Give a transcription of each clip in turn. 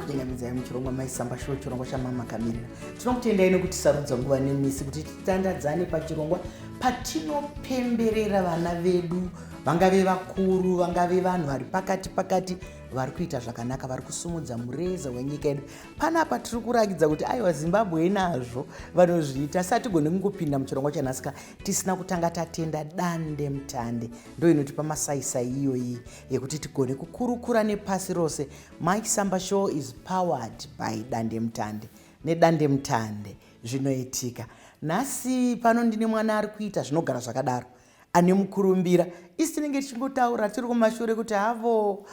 kuchengamidza muchirongwa maisamba show chirongwa chamama kamirira. Tinokutendai nekuti sarudza nguva nemisi kuti titandadzane pachirongwa patinopemberera vana vedu, vangave vakuru, vangave vanhu vari pakati vari kuita zvakanaka, vari kusumudza mureza wenyika yedu. Panapa tiri kurakidza kuti aiwa Zimbabwe inazvo vanozviita. Satigone kungopinda muchirongwa chanhasika tisina kutanga tatenda dande mutande. Ndo inotipa masaisai iyoyi yekuti tigone kukurukura nepasi rose. Maisamba show is powered by dande mutande. Nedande mutande zvinoitika. Nhasi pano ndine mwana ari kuita zvinogara zvakadaro, ane mukurumbira. Isi tinenge tichingotaura tiri kumashure kuti havo.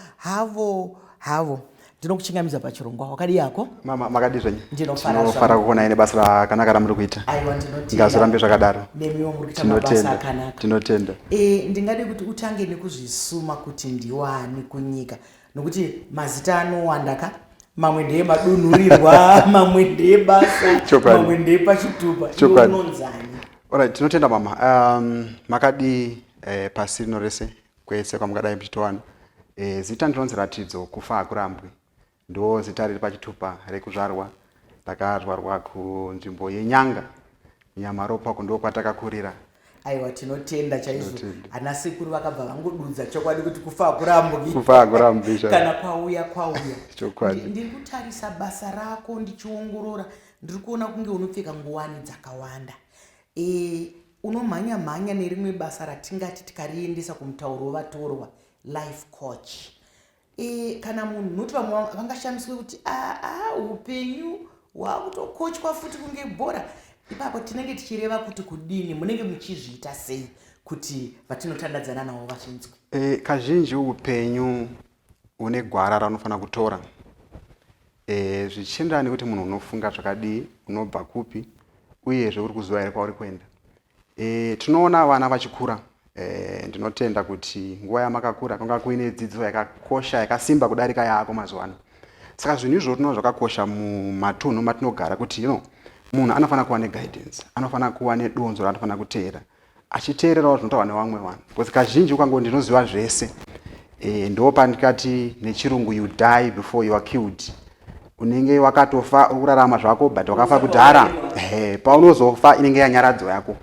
Ndinokuchingamidza pachirongwa. Wakadi yako? Mama makadi zvenyu. Ndinofara kuona ine basa rakanaka ramuri kuita. Aiwa ndinotenda. Ngazorambe zvakadaro. Nemiwo muri kuita mabasa akanaka. Tinotenda. Ndingade kuti utange nekuzvisuma kuti ndiwani kunyika. Nokuti mazita anowanda mamwe ndeye madunhurirwa, mamwe ndeye basa, mamwe ndeye pachitupa. Unonzani? Alright, tinotenda mama. Makadi pasi rino rese kwese kwamukadai muchitowana. Zita ndinonzi ratidzo kufa hakurambwi. Ndo zita riri pachitupa rekuzvarwa. Takazvarwa kunzvimbo yenyanga. Nyamaropa ndo kwatakakurira. Aiwa tinotenda chaizvo. Ana sekuru vakabva vangodudza chokwadi kuti kufa hakurambwi. Kufa hakurambwi. Kana kwauya. Chokwadi. Ndiri kutarisa basa rako ndichiongorora. Ndiri kuona kunge unopfeka nguwani dzakawanda. Unomhanya nerimwe basa ratingati tikariendesa kumutauro wavatorwa, life coach. Kana munhu noti vamwe vangashamiswe kuti upenyu hwakutokochwa futi kunge bhora. Ipapo tinenge tichireva kuti kudini, munenge muchizviita sei kuti vatinotandadzana navo vachinzwe? Kazhinji upenyu une gwara raunofana kutora. Zvichienderana nekuti munhu unofunga zvakadii, unobva kupi, uyezve uri kuziva here kwauri kuenda. Tinoona vana vachikura. Ndinotenda kuti nguva yamakakura kwanga kuine dzidzo yakakosha yakasimba kudarika yako mazuva ano. Saka zvinhu izvo tinoona zvakakosha mumatunhu matinogara kuti munhu anofana kuva neguidance, anofana kuva nedonzo raanofana kuteera, achiteererawo zvinotaurwa nevamwe vanhu. Because kazhinji ukango ndinoziva zvese, ndo pandikati nechirungu you die before you are killed. Unenge wakatofa urarama zvako but wakafa kudhara. Paunozofa inenge yanyaradzo yako.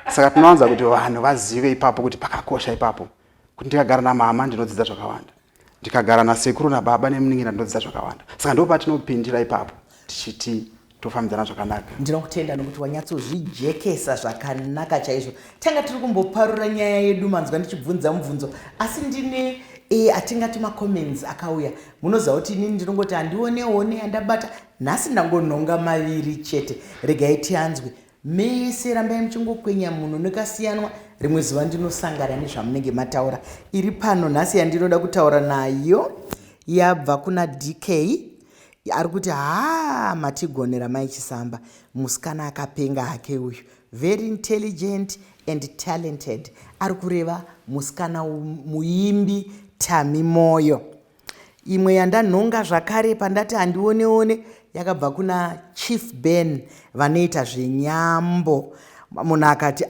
Saka tinowanza kuti vanhu vazive ipapo kuti pakakosha ipapo. Kuti ndikagara namama ndinodzidza zvakawanda. Ndikagara nasekuru nababa nemuningira ndinodzidza zvakawanda. Saka ndo patinopindira ipapo tichiti tofambidzana zvakanaka. Ndinokutenda nokuti wanyatsozvijekesa zvakanaka chaizvo. Tanga tiri kumboparura nyaya yedu manzwa ndichibvunza mubvunzo, asi ndine atingati macomments akauya. Munoziva kuti inini ndinongoti handione andabata. Nhasi ndangonhonga maviri chete. Regai tianzwe. Mese rambai muchingokwenya munhu nekasiyanwa. Rimwe zuva ndinosangana nezvamunenge mataura. Iri pano nhasi yandinoda kutaura nayo yabva kuna DK. Ari kuti matigonera maichisamba. Musikana akapenga hake uyu. Very intelligent and talented. Ari kureva musikana muimbi Tami Moyo. Imwe yandanhonga zvakare pandati handione yakabva kuna Chief Ben vanoita zvenyambo. Munhu akati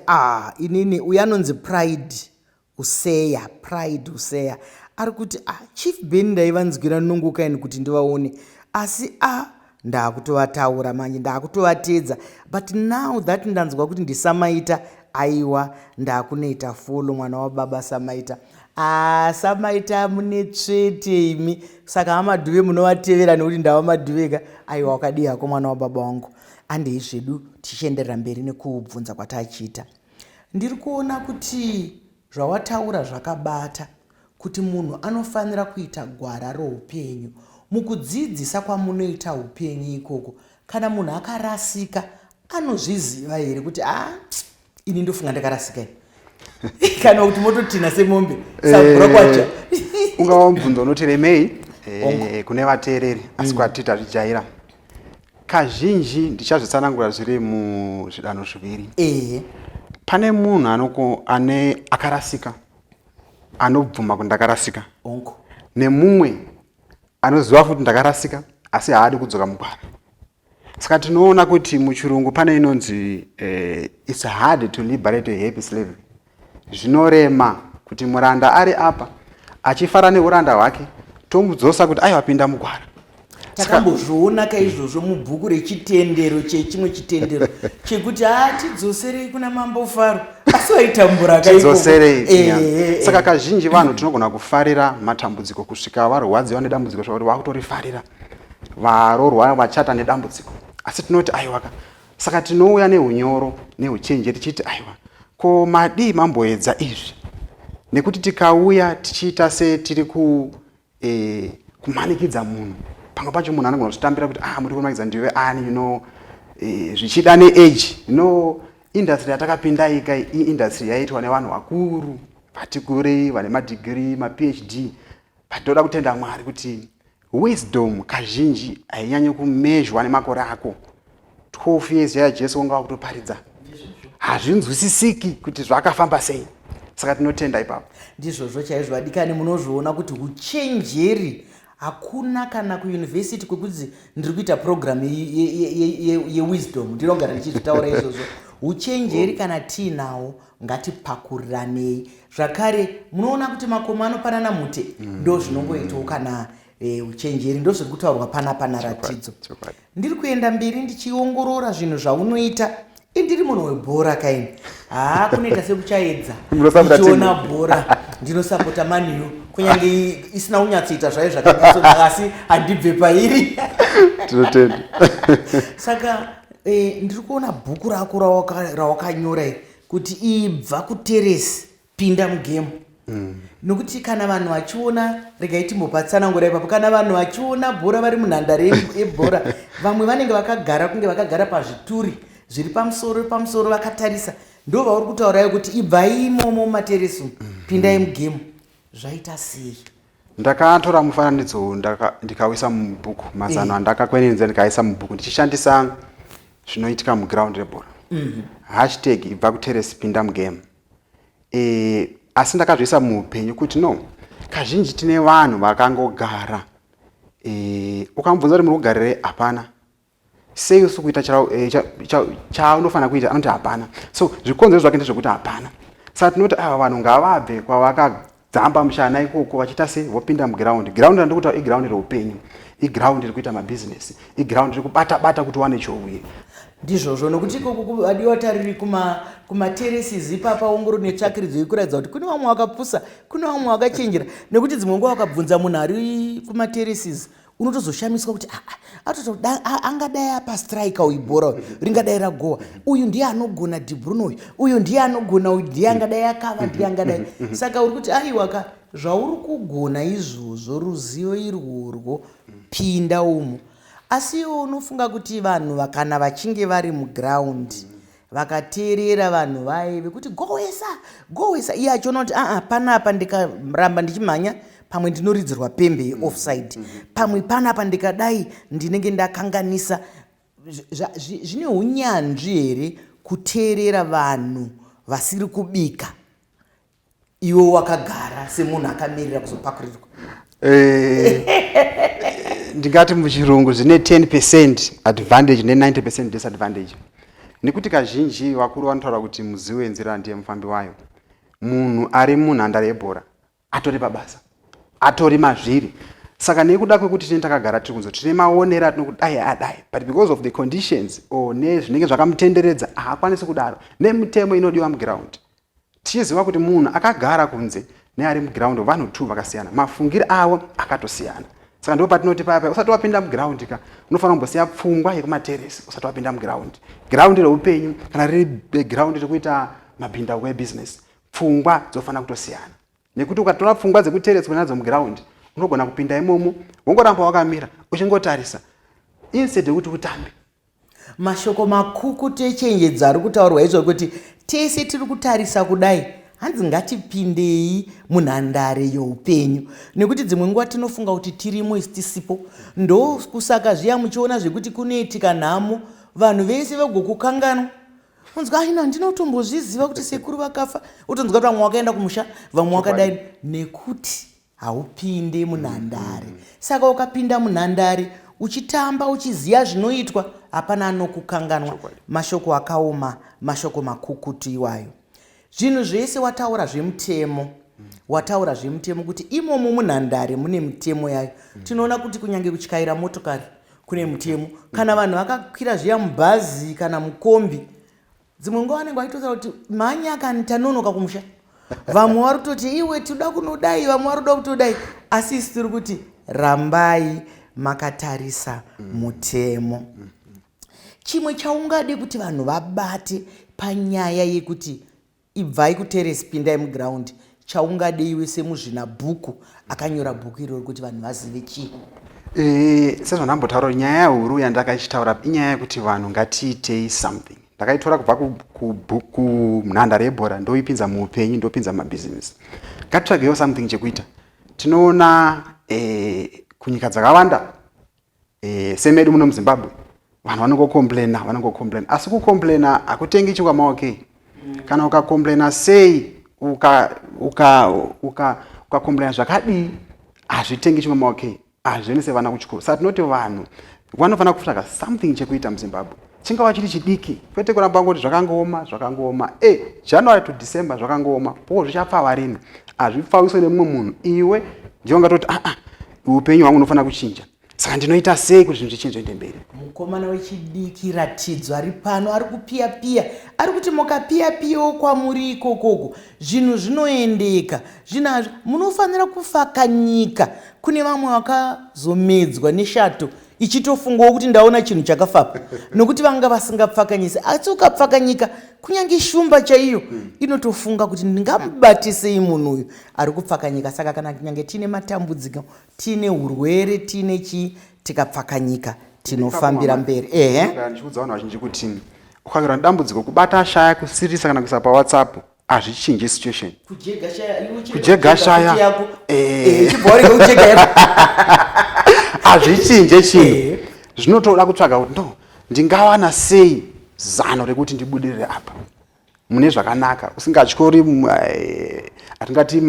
inini uyanonzi Pride Useya. Ari kuti Chief Ben ndaivanzwira nongokaini kuti ndivaone. Asi ndakutovataura manje, ndakutovatedza. But now that ndanzwa kuti ndisamaita, aiwa ndakunoita follow mwana wababa Samaita. Samaita mune tsvete imi. Saka hamadhuve munovatevera nekuti ndava madhuveka. Aiwa wakadi yako mwana wababa wangu. Andei zvedu tichienderera mberi nekubvunza kwatachiita. Ndiri kuona kuti zvawataura zvakabata kuti munhu anofanira kuita gwara roupenyu. Mukudzidzisa kwamunoita upenyu ikoko, kana munhu akarasika anozviziva here kuti ini ndofunga ndakarasika kana kuti mototina semombe sabura kwacha. Ungava mubvunzo unoti remei kune vateereri asi kwatita zvijaira. Kazhinji ndichazvitsanangura zviri muzvidanho zviviri. Pane munhu akarasika, anobvuma kuti ndakarasika, nemumwe anoziva futi ndakarasika asi haadi kudzoka mugwara. Saka tinoona kuti muchirungu pane inonzi it's hard to liberate a happy slave. Zvinorema kuti muranda ari apa achifara neuranda hwake tomudzosa kuti aiwa pinda mugwara. takambozviona kaizvozvo mubhuku rechitendero chechimwe chitendero chekuti tidzoserei kuna mambo Faro asi vaitambura tidzoserei. Saka kazhinji vanhu tinogona kufarira matambudziko kusvika varwadziwa nedambudziko zvakuti vakutorifarira varorwa vachata nedambudziko, asi tinoti aiwaka. Saka tinouya neunyoro neuchenjeri tichiti aiwa, ko madii mamboedza izvi, nekuti tikauya tichiita setiri kumanikidza munhu, pamwe pacho munhu anogona kutambira kuti muri kumanikidza ndiwe ani, zvichida neage. Industry yatakapinda ika industry yaitwa nevanhu vakuru vati kurei, vane madegree, ma-PhD. Patinoda kutenda Mwari kuti wisdom kazhinji hainyanye kumezhwa nemakore ako. 12 years yaJesu wanga wakutoparidza hazvinzwisisiki kuti zvakafamba sei. Saka tinotenda ipapo. Ndizvozvo chaizvo adikani, munozviona kuti uchenjeri hakuna kana kuyunivhesiti kwekuti ndiri kuita program yewisdom, ndinogara ndichizvitaura izvozvo. Uchenjeri kana tiinawo ngatipakuranei. Zvakare munoona kuti makomo anopanana mute, ndo zvinongoitawo kana uchenjeri, ndo zviri kutaurwa panapa naratidzo. Ndiri kuenda mberi ndichiongorora zvinhu zvaunoita. Ndiri munhu webhora kaini, kunoita sekuchaedza ndichiona bhora, ndinosapota Man U kunyange isina kunyatsoita zvayo zvakanyatsoda, asi handibve pairi. Tinotenda. Saka ndiri kuona bhuku rako rawakanyora kuti ibva kuteresi pinda mugemu. Nokuti kana vanhu vachiona, regai timbopatsanangura ipapo, kana vanhu vachiona bhora vari munhandare yebhora, vamwe vanenge vakagara kunge vakagara pazvituri zviri pamusoro vakatarisa, ndo vauri kutaurayo kuti ibvai imomo mumateresi pindai mugemu. Zvaita sei? Ndakatora mufananidzo ndikawisa mubhuku, mazano andakakwenenza ndikaisa mubhuku ndichishandisa zvinoitika muground rebhora. Hashtag ibva kuteresi pinda mugemu. Asi ndakazviisa muupenyu kuti kazhinji tine vanhu vakangogara. Ukamubvunza kuti muri kugarire hapana. Sei usi kuita chaunofana kuita, anoti hapana. So zvikonzero zvake ndezvekuti hapana. Saka tinoti ava vanhu ngavabve kwavakadzamba mushana ikoko vachiita sei vopinda muground. Ground randikuti iground reupenyu, iground rekuita mabusiness, iground rekubata kuti wane chouye. Ndizvozvo, nokuti ikoko adiwa tariri kumateresis ipapa ongoro netsvakiridzo ikuratidza kuti kune vamwe vakapusa, kune vamwe vakachenjera, nekuti dzimwe nguva wakabvunza munhu ari kumateresis unotozoshamiswa kuti angadai apa striker uyu bhora ringadai ragowa, uyu ndiye anogona De Bruyne, uyu ndiye anogona, uyu ndiye angadai akava, ndiye angadai. Saka uri kuti aiwaka zvauri kugona izvozvo, ruzivo irworwo, pinda umo. Asi iwo unofunga kuti vanhu kana vachinge vari muground vakateerera vanhu vaive kuti gohwesa, iye achiona kuti panapa ndikaramba ndichimhanya pamwe ndinoridzirwa pembe yeoffside, pamwe panapa ndikadai ndinenge ndakanganisa. Zvine unyanzvi here kuteerera vanhu vasiri kubika, iwo wakagara semunhu akamirira kuzopakurirwa? Ndingati muchirungu zvine 10% advantage ne90% disadvantage. Nekuti kazhinji vakuru vanotaura kuti muzivi wenzira ndiye mufambi wayo. Munhu ari munhandare yebhora atori pabasa, atori mazviri. Saka nekuda kwekuti tine takagara tiri kunzo tine maonero atinokuti adai, but because of the conditions or nezvinenge zvakamutenderedza haakwanisi kudaro, nemitemo inodiwa muground. Tichiziva kuti munhu akagara kunze neari muground vanhu 2 vakasiyana, mafungiro avo akatosiyana. Saka ndipo patinoti paya usati wapinda muground unofanira kumbosiya pfungwa yekumateresi usati wapinda muground. Ground reupenyu kana riri ground rekuita mabinda webusiness, pfungwa dzofanira kutosiyana. Nekuti ukatora pfungwa dzekuteresi kunadzo muground unogona kupinda imomo wongoramba wakamira uchingotarisa instead yekuti utambe. Mashoko makukutu echenjedza ari kutaurwa izvo kuti tese tiri kutarisa kudai, hanzi ngatipindei munhandare youpenyu, nekuti dzimwe nguva tinofunga kuti tirimo isi tisipo. Ndo kusaka zviya muchiona zvekuti kunoitika nhamo vanhu vese vagokukanganwa, unzwa ndinotombozviziva kuti sekuru vakafa, utonzwa kuti vamwe wakaenda kumusha, vamwe wakadai, nekuti haupinde munhandare. Saka ukapinda munhandare uchitamba uchiziva zvinoitwa, hapana anokukanganwa. Mashoko akaoma, mashoko makukutu iwayo. Zvinhu zvese wataura zvemutemo, wataura zvemutemo kuti imomo munhandare mune mitemo yayo. Tinoona kuti kunyange kuchaira motokari kune mutemo. Kana vanhu vakakwira zviya mubhazi kana mukombi, dzimwe nguva vanenge vachitotaura kuti mhanya kani tanonoka kumusha. Vamwe vari kutoti iwe toda kunodai, vamwe vari kuda kutodai. Asi isi tiri kuti rambai makatarisa mutemo. Chimwe chaungade kuti vanhu vabate panyaya yekuti ibvai kuteresi pindai muground, chaungade iwe semuzvinabhuku akanyora bhuku iroro kuti vanhu vazive chii? Sezvandambotaura nyaya huru yandakachitaura inyaya yekuti vanhu ngatiitei something. Ndakaitora kubva kunhandare yebhora ndoipinza muupenyu, ndopinza mabhizinesi. Ngatitsvagewo something chekuita. Tinoona kunyika dzakawanda semedu muno muZimbabwe vanhu vanongokomplaina, asi kukomplaina hakutengi chikwama okay. Kana ukakomplaina sei, ukakomplaina zvakadii, hazvitengi chikwama okay. Hazviendese vana kuchikoro. Saka tinoti vanhu vanofanira kutsvaga something chekuita muZimbabwe. Chingava chiri chidiki, kwete kuramba ngoti zvakangooma. January to December zvakangooma. Po zvichapfava rini? Hazvipfawiswe nemumwe munhu. Iwe ndiwe ungatoti upenyu hwangu unofanira kuchinja. Saka ndinoita sei kuti zvinhu zvichinje zviende mberi? Mukomana wechidiki ratidzo ari pano ari kupiya-piya. Ari kuti mukapiya-piyawo kwamuri ikokoko zvinhu zvinoendeka. Zvinazvo munofanira kufakanyika. Kune vamwe vakazomedzwa neshato ichitofungawo kuti ndaona chinhu chakafapa nokuti vanga vasingapfakanyisi. Asi ukapfakanyika kunyange shumba chaiyo inotofunga kuti ndingamubatisei munhu uyu ari kupfakanyika. Saka kana kunyange tiine matambudziko, tiine urwere, tiine chii, tikapfakanyika tinofambira mberi. Ndichiudza vanhu vazhinji kuti ukawirwa nedambudziko, kubata shaya, kusirisa kana kuisa paWhatsApp hazvichinji situation. Kujega shaya hazvichinje chinhu. Zvinotoda kutsvaga kuti no, ndingawana sei zano rekuti ndibudirire apa mune zvakanaka, usingatyori atingati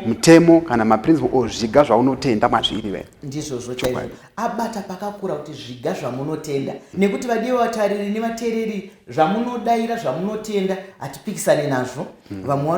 mutemo kana maprinciple zviga zvaunotenda mazviri. Ndizvozvo chaizvo. Abata pakakura kuti zviga zvamunotenda, nekuti vadiwa vatariri nevateereri zvamunodaira zvamunotenda hatipikisane nazvo. Vamwe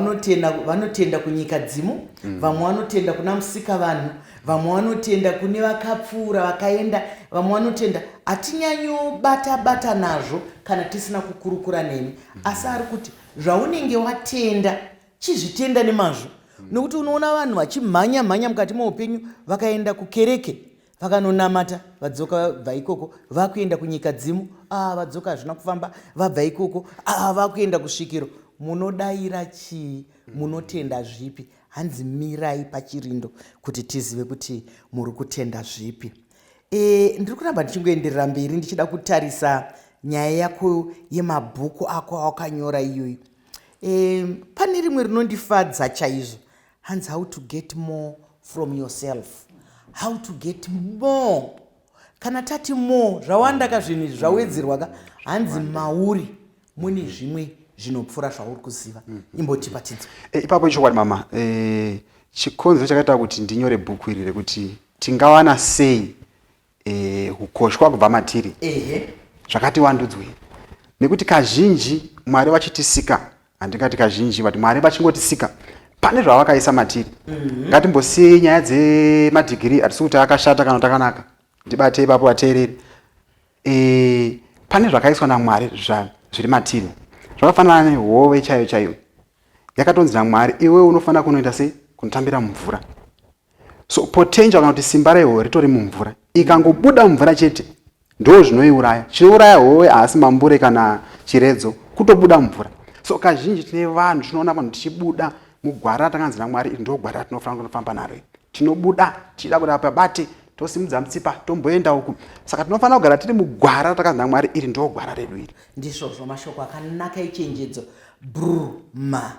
vanotenda kunyika dzimu, vamwe vanotenda kuna musika vanhu, vamwe vanotenda kune vakapfuura vakaenda, vamwe vanotenda. Hatinyanyobata nazvo kana tisina kukurukura nemi. Asi ari kuti zvaunenge watenda chizvitenda nemazvo. Nokuti unoona vanhu vachimhanya mukati muupenyu, vakaenda kukereke vakanonamata, vadzoka vabva ikoko vakuenda kunyika dzimu, vadzoka hazvina kufamba, vabva ikoko vakuenda kusvikiro. Munodaira chii? Munotenda zvipi? Hanzi mirai pachirindo kuti tizive kuti muri kutenda zvipi. Ndiri kuramba ndichingoenderera mberi ndichida kutarisa nyaya yako yemabhuku ako awakanyora iyoyo. Pane rimwe rinondifadza chaizvo, hanzi how to get more from yourself. How to get more. Kana tati more, zvawanda kazvinhu izvi zvawedzerwa ka, hanzi mauri mune zvimwe zvinopfuura zvauri kuziva. Imbotipa tidzo. Ipapo ichokwadi mama. Chikonzero chakaita kuti ndinyore bhuku iri rekuti tingawana sei ukoshwa kubva matiri zvakati wandudzwe. Nekuti kazhinji Mwari vachitisika, handingati kazhinji vati Mwari vachingotisika, pane zvavakaisa matiri. Ngatimbosiyei nyaya dzemadhigiri hatisi kuti akashata kana takanaka. Ndibate ipapo vateereri. Pane zvakaiswa naMwari zviri matiri. Zvakafanana nehove chaiyo. Yakatonzi naMwari, iwe unofanira kunoita sei? Kunotambira mumvura. So potential kana kuti simba rehove ritori mumvura. Ikangobuda mumvura chete ndo zvinoiuraya. Chinouraya hove haasi mambure kana chiredzo, kutobuda mumvura. So kazhinji tine vanhu tinoona vanhu tichibuda mugwara takanzi naMwari, iri ndo gwara tinofanira kunofamba naro. Tinobuda tichida kuti apa bate tosimudza mutsipa tomboenda uku. Saka tinofanira kugara tiri mugwara takanzi naMwari, iri ndo gwara redu iri. Ndizvozvo mashoko akanaka echenjedzo. Bruma.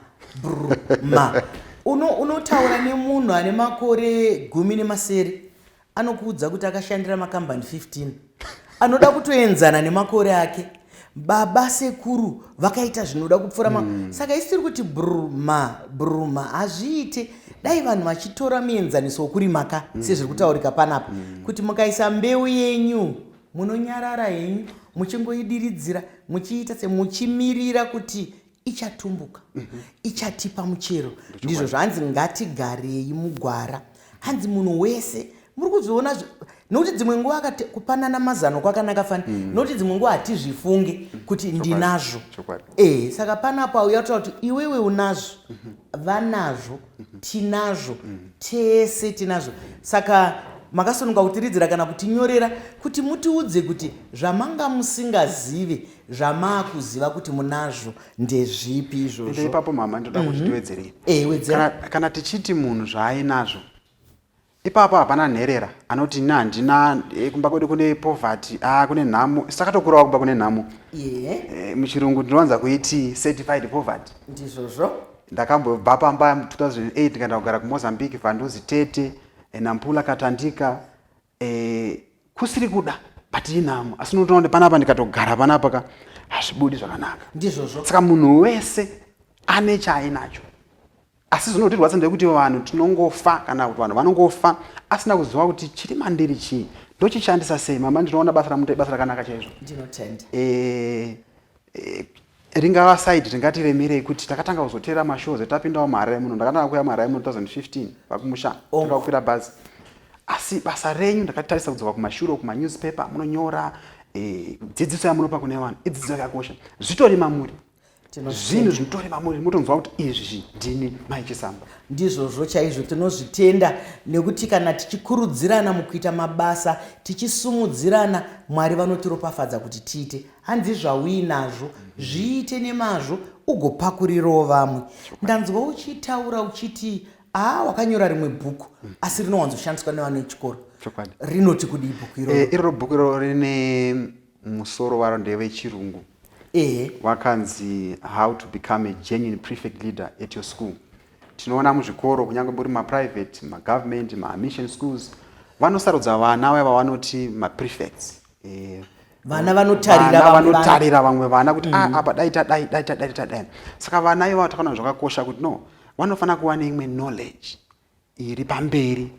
Unotaura nemunhu ane makore 10 anokuudza kuti akashandira makambani 15 anoda kutoenzana nemakore ake. Baba sekuru vakaita zvinoda kupfuura saka isiri kuti bruma hazviite. Dai vanhu vachitora muenzaniso wokurimaka sezviri kutaurika panapa, kuti mukaisa mbeu yenyu munonyarara henyu muchingoidiridzira muchiita semuchimirira kuti ichatumbuka, ichatipa muchero. Ndizvo zvanzi ngatigarei mugwara. Hanzi munhu wese muri kuzoona nokuti dzimwe nguva kupanana mazano kwakanaka fani nokuti dzimwe nguva hatizvifunge kuti ndinazvo. Saka panapo auya kutaura kuti iwewe unazvo, vanazvo, tinazvo, tese tinazvo. Saka makasonoka kutiridzira kana kutinyorera kuti mutiudze kuti zvamanga musingazive zvamaakuziva kuti munazvo ndezvipi izvozvo. Ipapo mama ndoda kuzvitowedzerei. Wedzera. Kana tichiti munhu zvaainazvo, ipapo hapana nherera anoti handina kumba kwedu kune poverty, kune nhamo. Sakatokurawo kumba kune nhamo. Muchirungu ndinowanza kuiti certified poverty. Ndizvozvo. Ndakambobva pamba 2008 ndikaenda kugara kuMozambique, Vanduzi Tete, Nampula Katandika, kusiri kuda pati inhamo. Asi unotoona panapa ndikatogara panapa hazvibudi zvakanaka. Ndizvozvo. Saka munhu wese ane chaainacho. Asi zvinotirwadza ndekuti vanhu tinongofa kana kuti vanhu vanongofa asina kuziva kuti chiri mandiri chii, ndochishandisa sei. Mama ndinoona basa ramuita basa rakanaka chaizvo. Ndinotenda. Ringava side ringatiremerei kuti takatanga kuzotera mashows tapindawo maRaymond. Ndakatanga kuya maRaymond 2015 pakumusha takakwira bhazi. Asi basa renyu ndakatarisa kudzoka kumashuro, kumanewspaper, munonyora dzidziso yamunopa kune vanhu idzidziso yakakosha. Zvitori mamuri. Zvinhu zvinotori mamuri mutonzwa kuti izvi ndini Mai Chisamba. Ndizvozvo chaizvo tinozvitenda nekuti kana tichikurudzirana mukuita mabasa, tichisumudzirana, Mwari vanotiropafadza kuti tiite. Hanzi zvauinazvo zviite nemazvo ugopakurirawo vamwe. Ndanzwa uchitaura uchiti wakanyora rimwe bhuku asi rinowanzoshandiswa nevana vechikoro. Rinoti kudii bhuku iroro? Iroro bhuku iroro rine musoro waro ndewechirungu. Wakanzi How to Become a Genuine Prefect Leader at Your School. Tinoona muzvikoro kunyange muri maprivate, magovernment, mamission schools, vanosarudza vana vaya vavanoti maprefects. Vana vanotarira vamwe vana kuti apa dai. Saka vana ivo takaona zvakakosha kuti no, vanofana kuva neimwe knowledge iri pamberi,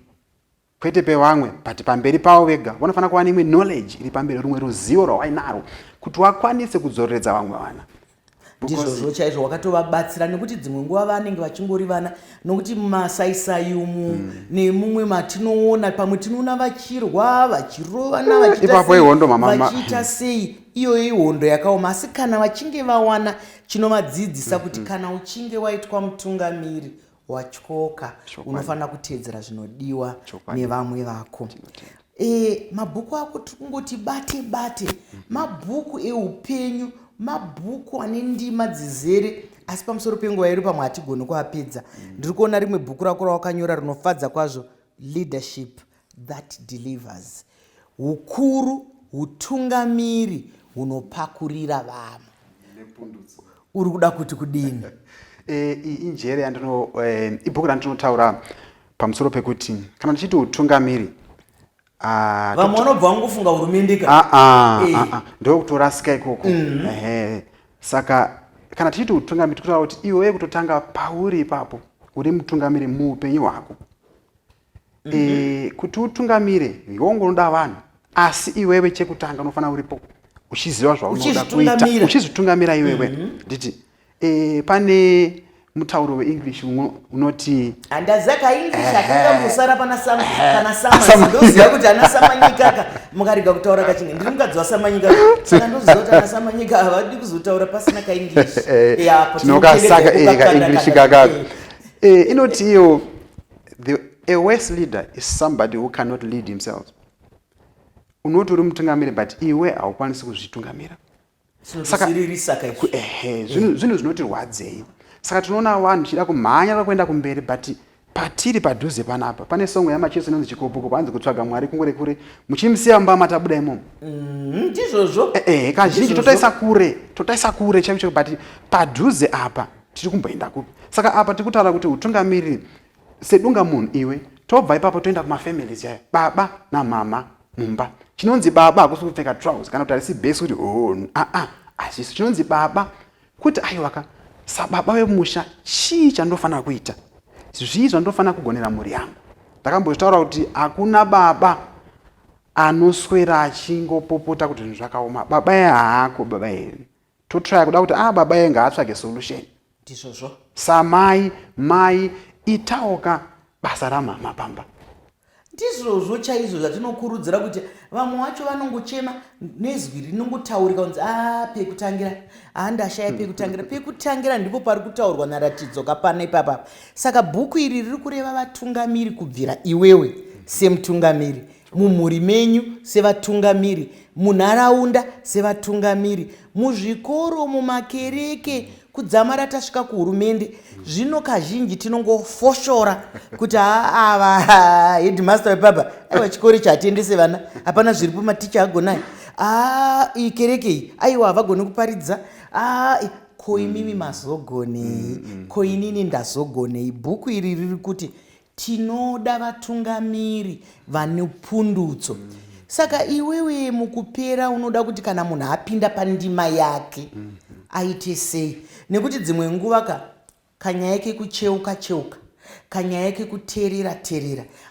kwete pevamwe but pamberi pavo vega. Vanofana kuva neimwe knowledge iri pamberi, rumwe ruzivo rwainaro kuti vakwanise kudzoreredza vamwe vana. Ndizvozvo chaizvo wakatovabatsira nekuti dzimwe nguva vanenge vachingori vana nokuti mumasaisai umu nemumwe matinoona pamwe tinoona vachirwa, vachirovana, vachiita sei. Iyo ihondo yakaoma. Asi kana vachinge vawana chinovadzidzisa kuti kana uchinge waitwa mutungamiri watyoka unofanira kuteedzera zvinodiwa nevamwe vako. Mabhuku ako tikungoti bate, mabhuku eupenyu, mabhuku ane ndima dzizere, asi pamusoro penguva iri pamwe hatigoni kuapedza. Ndiri kuona rimwe bhuku rako rawakanyora rinofadza kwazvo, Leadership That Delivers. Hukuru, hutungamiri hunopakurira vamwe. Uri kuda kuti kudini? Injere yandino ibhuku randinotaura pamusoro pekuti kana tichiti utungamiri, vamwe vanobva vangofunga hurumende ka ndokutorasika ikoko. Saka kana tichiti utungamiri tikutaura kuti iwe kutotanga pauri ipapo uri mutungamiri muupenyu hwako. Kuti utungamire wongo unoda vanhu, asi iwewe chekutanga unofanira uripo uchiziva zvaunoda kuita, uchizvitungamira iwewe. Nditi pane mutauro weEnglish unoti handazaka English akanga musara pana sama ndoziva kuti ana Samanyika mukarega kutaura kachinge ndiri mukadzi waSamanyika saka ndoziva kuti ana Samanyika havadi kuzotaura pasina kaEnglish. Tinokasaka kaEnglish kaka inoti iyo a worse leader is somebody who cannot lead himself. Unoti uri mutungamiri but iwe haukwanisi kuzvitungamira. Saka zvinhu zvinotirwadzei. Saka tinoona vanhu chida kumhanya kuenda kumberi but patiri padhuze panapa pane songo yamacheso inonzi Chikopuko panzi kutsvaga Mwari kungore kure muchimusiya mumba matabuda imomo. Ndizvozvo. Kazhinji totaisa kure chaicho but padhuze apa tiri kumboenda kupi. Saka apa tikutaura kuti utungamiri sedunga munhu iwe tobva ipapo toenda kumafamilies yayo, baba namama mumba. Chinonzi baba hakusi kupfeka trousers kana kuti harisi bhesi kuti hazvisi. Chinonzi baba kuti aiwaka sababa wemusha chii chandofanira kuita, zvii zvandofanira kugonera mhuri yangu. Ndakambozvitaura kuti hakuna baba anoswera achingopopota kuti zvinhu zvakaoma. Baba yehako baba totraya kuda kuti baba yenga atsvage solution. ndizvozvo Samai mai itaoka basa ramama pamba. ndizvozvo chaizvo zvatinokurudzira kuti vamwe vacho vanongochema nezwi rinongotaurika kunzi pekutangira ndashaya pekutangira ndipo pari kutaurwa naratidzo kapana ipapa. Saka bhuku iri riri kureva vatungamiri kubvira iwewe semutungamiri, mumhuri menyu sevatungamiri, munharaunda sevatungamiri, muzvikoro, mumakereke, kudzamara tasvika kuhurumende. Zvino kazhinji tinongofoshora kuti ava headmaster webaba aiwa chikoro chatendese vana hapana zviripo maticha agonai iyi kereke iyi aiwa havagoni kuparidza ko imimi mazogonei ko inini ndazogonei. Bhuku iri riri kuti tinoda vatungamiri vane pundutso. Saka iwewe mukupera unoda kuti kana munhu apinda pandima yake aite sei, nekuti dzimwe nguva kanyaya kekucheuka kanyaya kekuteerera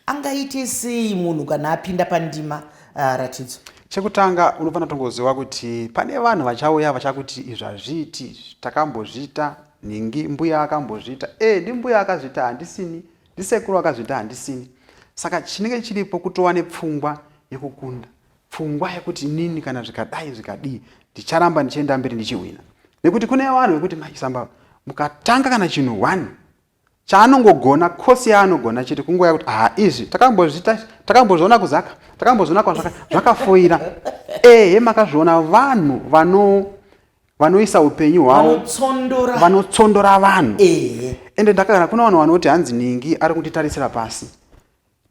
angaite sei munhu kana apinda pandima ratidzo? Chekutanga unofanira kutongoziva kuti pane vanhu vachauya vachakuti izvi hazviiti, takambozviita, ningi mbuya akambozviita, ndimbuya akazviita handisini, ndisekuru akazviita handisini. Saka chinenge chiripo kutova nepfungwa yekukunda, pfungwa yekuti inini kana zvikadai zvikadii ndicharamba ndichienda mberi ndichihwina. Nekuti kune vanhu vekuti maisamba mukatanga kana chinhu 1 chaanongogona kosi yaanogona chete kungoya kuti izvi takambozviona kuzaka, takambozviona zvakafoira. Makazviona vanhu vanoisa upenyu hwavo, vanotsondora vanhu. Ende ndakagara kuna vanhu vanoti hanzi ningi ari kunditarisira pasi.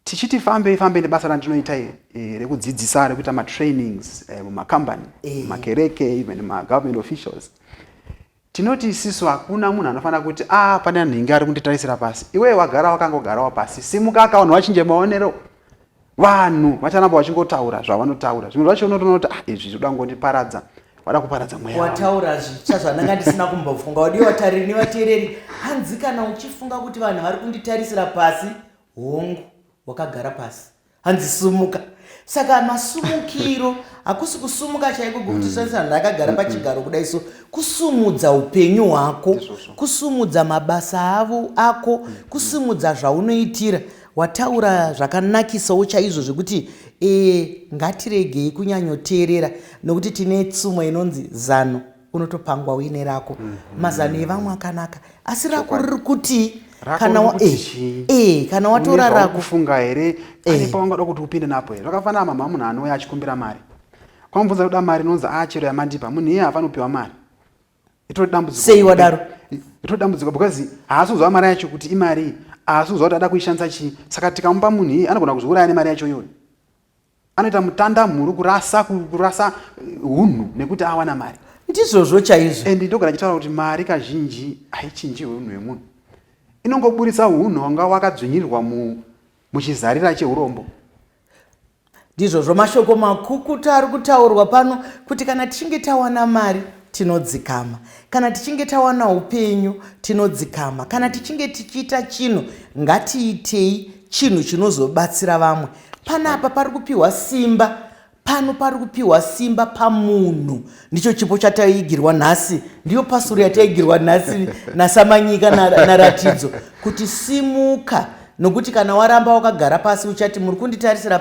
Tichiti fambe nebasa randinoita rekudzidzisa, rekuita matrainings mumakambani, makereke, even magovernment officials. Tinoti isisu hakuna munhu anofanira kuti pane ningi ari kunditarisira pasi. Iwe wagara wakangogarawo pasi, simuka vanhu vachinje maonero. Vanhu vachanamba vachingotaura zvavanotaura. Zvimwe zvacho unotoona kuti izvi zvinoda kungondiparadza, wada kuparadza mweya. Wataura zvitsva zvandanga ndisina kumbofunga. Wadiwa vatariri nevateereri, hanzi kana uchifunga kuti vanhu vari kunditarisira pasi, hongu wakagara pasi, hanzi sumuka. Saka masumukiro hakusi kusumuka chaiko kuti sasa ndakagara pachigaro kudai, so kusumudza upenyu hwako, kusumudza mabasa ako, kusumudza zvaunoitira. Wataura zvakanakisawo chaizvo zvekuti ngatiregei kunyanyoteerera, nokuti tine tsumo inonzi zano unotopangwa uine rako. Mazano evamwe akanaka, asi rako riri kuti kana watora rako kufunga here ane pawangada kuti upinde napo here. Zvakafanana mama munhu anouya achikumbira mari, kwamubvunza kuda mari inonzi chero yamandipa, munhu iye hafanira kupiwa mari. Itori dambudziko. Sei wadaro? Itori dambudziko because haasi kuziva mari yacho kuti imari, haasi kuziva kuti ada kuishandisa chii. Saka tikamupa munhu iye anogona kuzviuraya nemari yacho iyoyo. Anoita mutanda mhuru kurasa hunhu nekuti awana mari. Ndizvozvo chaizvo. Ende ndogara chitaura kuti mari kazhinji haichinji hunhu hwemunhu. Inongoburitsa hunhu wanga wakadzvinyirirwa muchizarira cheurombo. Ndizvozvo mashoko makukuta ari kutaurwa pano kuti kana tichinge tawana mari tinodzikama, kana tichinge tawana upenyu tinodzikama, kana tichinge tichiita chinhu ngatiitei chinhu chinozobatsira vamwe. Panapa pari kupiwa simba, pano pari kupiwa simba pamunhu. Ndicho chipo chataigirwa nhasi, ndiyo pasuri yataigirwa nhasi nasamanyika naratidzo kuti simuka. Nokuti kana waramba wakagara pasi uchati muri kunditarisira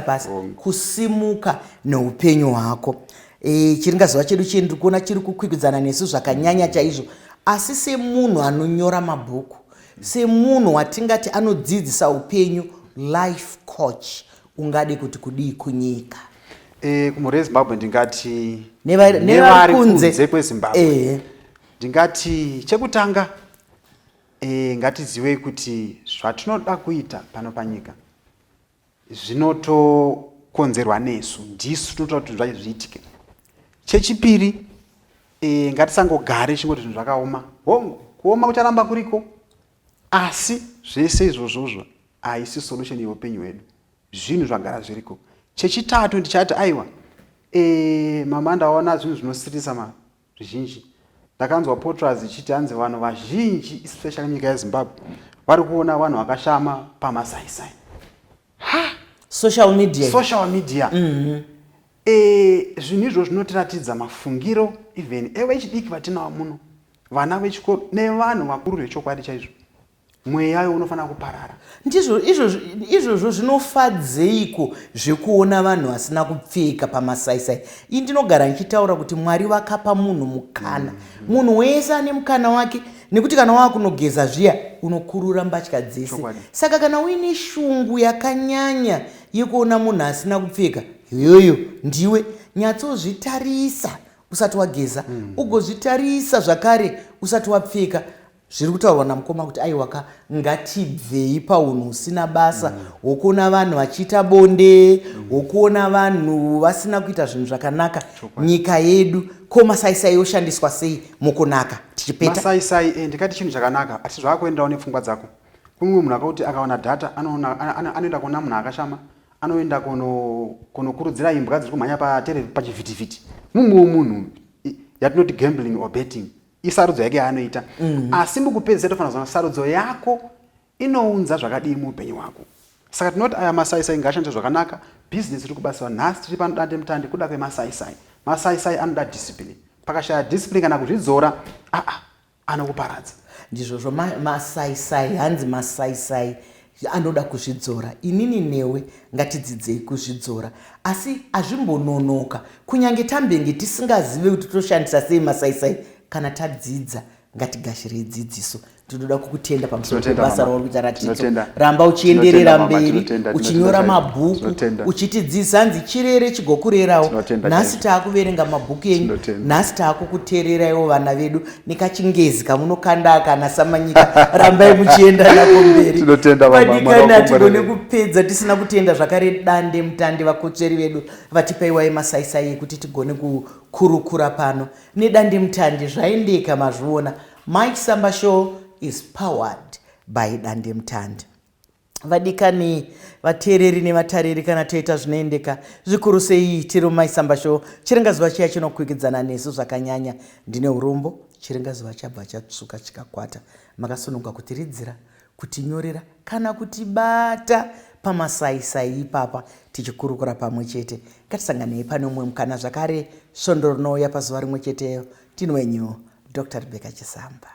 pasi, kusimuka neupenyu hwako. Chiringazuva chedu ndiri kuona chiri kukwikwidzana nesu zvakanyanya chaizvo. Asi semunhu anonyora mabhuku, semunhu watingati anodzidzisa upenyu, life coach, ungade kuti kudii kunyika? Kumhuri yeZimbabwe ndingati nevari kunze kweZimbabwe, ndingati chekutanga ngatizive kuti zvatinoda kuita pano panyika zvinotokonzerwa nesu, ndisu tinotoda kuti zvacho zviitike. Chechipiri, ngatisangogare chingoti zvinhu zvakaoma. Kuoma kucharamba kuriko, asi zvese izvozvozvo haisi solution yeupenyu hwedu, zvinhu zvagara zviriko. Chechitatu ndichati aiwa, mama ndaona zvinhu zvinosirisa zvizhinji. Ndakanzwa Potras ichiti hanzi vanhu vazhinji, especially nyika yeZimbabwe, vari kuona vanhu vakashama pamasaisai. Social media. zvinhu izvo zvinotiratidza mafungiro even evechidiki vatinawo muno, vana vechikoro nevanhu vakuru vechokwadi chaizvo. Mweya yayo unofanira kuparara. Ndizvo izvozvo zvinofadzeiko zvekuona vanhu vasina kupfeka pamasaisai. Ini ndinogara ndichitaura kuti Mwari vakapa munhu mukana. Munhu wese ane mukana wake, nekuti kana wakunogeza zviya unokurura mbatya dzese. Saka kana uine shungu yakanyanya yekuona munhu asina kupfeka, iyoyo ndiwe nyatsozvitarisa usati wageza, ugozvitarisa zvakare usati wapfeka. Zviri kutaurwa namukoma kuti aiwaka ngatibvei paunhu usina basa wokuona vanhu vachiita bonde, wokuona vanhu vasina kuita zvinhu zvakanaka. Nyika yedu ko masaisai yoshandiswa sei mukunaka tichipeta? Masaisai ndikati chinhu chakanaka, asi zvakuendawo nepfungwa dzako. Kumwe munhu akakuti akawana data anoenda kuona munhu akashama, anoenda kunokurudzira imbwa dziri kumhanya pachivhitivhiti. Mumwewo munhu yatinoti gambling or betting, isarudzo yake yaanoita. Asi mukupedzisira tofanira kuziva sarudzo yako inounza zvakadii muupenyu hwako. Saka tinoti aya masaisai ngaashandiswe zvakanaka. Business iri kubasiwa nhasi tiri panodande mutande kuda kwemasaisai. Masaisai anoda discipline. Pakashaya discipline kana kuzvidzora, anokuparadza. Ndizvozvo masaisai, hanzi masaisai anoda kuzvidzora. Inini newe ngatidzidzei kuzvidzora. Asi azvimbononoka kunyange tambenge tisingazive kuti toshandisa sei masaisai. Kana tadzidza ngatigashire dzidziso. Tinoda kukutenda pamusoro pebasa rauri kuita Ratidzo. Ramba uchienderera mberi, uchinyora mabhuku, uchitidzidzisa hanzi chirere chigokurerawo. Nhasi taakuverenga mabhuku enyu, nhasi taakukuteereraiwo vana vedu nekachingezi kamunokanda kana samanyika. Rambai muchienda nako mberi. Vadikani hatigone kupedza tisina kutenda zvakare dande mutande vakotsveri vedu vatipaiwa masaisai ekuti tigone kukurukura pano. Nedande mutande zvaendeka mazviona. Mike Samba Show is powered by dande mutande. Vadikani, vateereri nevatariri, kana toita zvinoendeka zvikuru sei tiri Mike Samba Show, chiringazuva chiya chinokwikwidzana nesu zvakanyanya. Ndine urombo, chiringazuva chabva chatsvuka chikakwata. Makasununga kutiridzira, kutinyorera kana kutibata pamasaisai ipapa tichikurukura pamwe chete. Ngatisanganei pane umwe mukana zvakare, svondo rinouya pazuva rimwe cheteyo. Tino wenyu Dr. Rebecca Chisamba.